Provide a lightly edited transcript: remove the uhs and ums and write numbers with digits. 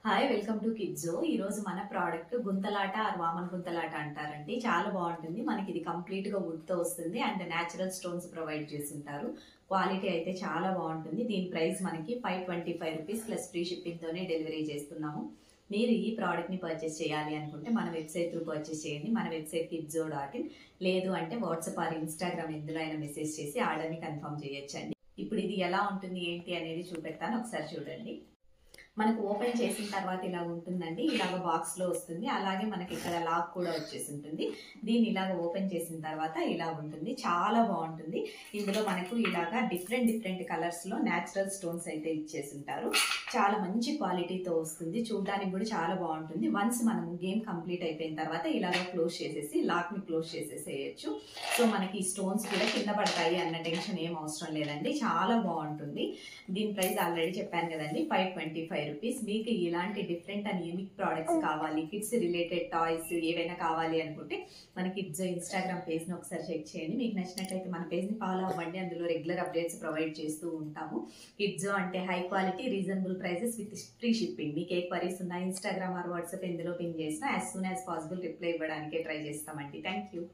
Hi welcome to కిడ్జో. ఈ రోజు మన ప్రోడక్ట్ గుంతలాట ఆర్ వామన్ గుంతలాట అంటారండి. చాలా బాగుంటుంది. మనకి ఇది కంప్లీట్ గా వుడ్ తో వస్తుంది అండ్ నేచురల్ స్టోన్స్ ప్రొవైడ్ చేసి ఉంటారు. క్వాలిటీ అయితే చాలా బాగుంటుంది. దీని ప్రైస్ మనకి 525 రూపీస్ ప్లస్ ఫ్రీ షిప్పింగ్ తోనే డెలివరీ చేస్తున్నాము. మీరు ఈ ప్రోడక్ట్ ని పర్చేస్ చేయాలి అనుకుంటే మన వెబ్సైట్ త్రూ పర్చేస్ చేయండి. మన వెబ్సైట్ kidzo.in, లేదు అంటే వాట్సాప్ ఆర్ ఇన్స్టాగ్రామ్ ఎందులో అయినా మెసేజ్ చేసి ఆర్డర్ ని కన్ఫర్మ్ చేయొచ్చండి. ఇప్పుడు ఇది ఎలా ఉంటుంది ఏంటి అనేది చూపెడతాను, ఒకసారి చూడండి. మనకు ఓపెన్ చేసిన తర్వాత ఇలా ఉంటుందండి. ఇలాగ బాక్స్ లో వస్తుంది. అలాగే మనకి ఇక్కడ లాక్ కూడా వచ్చేసి ఉంటుంది. దీన్ని ఇలాగ ఓపెన్ చేసిన తర్వాత ఇలా ఉంటుంది. చాలా బాగుంటుంది. ఇందులో మనకు ఇలాగా డిఫరెంట్ కలర్స్ లో న్యాచురల్ స్టోన్స్ అయితే ఇచ్చేసి ఉంటారు. చాలా మంచి క్వాలిటీతో వస్తుంది. చూడడానికి కూడా చాలా బాగుంటుంది. వన్స్ మనం గేమ్ కంప్లీట్ అయిపోయిన తర్వాత ఇలాగ క్లోజ్ చేసేసి లాక్ ని క్లోజ్ చేసేసేయచ్చు. సో మనకి స్టోన్స్ కూడా కింద పడతాయి అన్న టెన్షన్ ఏం అవసరం లేదండి. చాలా బాగుంటుంది. దీని ప్రైస్ ఆల్రెడీ చెప్పాను కదండి, 525 రూపీస్. మీకు ఇలాంటి డిఫరెంట్ అండ్ యూనిక్ ప్రోడక్ట్స్ కావాలి, కిడ్స్ రిలేటెడ్ టాయ్స్ ఏవైనా కావాలి అనుకుంటే మన కిడ్స్ ఇన్స్టాగ్రామ్ పేజ్ ని ఒకసారి చెక్ చేయండి. మీకు నచ్చినట్లయితే మన పేజ్ ని ఫాలో అవ్వండి. అందులో రెగ్యులర్ అప్డేట్స్ ప్రొవైడ్ చేస్తూ ఉంటాము. కిడ్స్ అంటే high quality, reasonable prices with free shipping. మీకు ఏ క్వరీస్ ఉన్నా ఇన్స్టాగ్రామ్ ఆర్ వాట్సాప్ ఎందులో పింగ్ చేసినా as soon as possible reply ఇవ్వడానికే ట్రై చేస్తామండి. Thank you.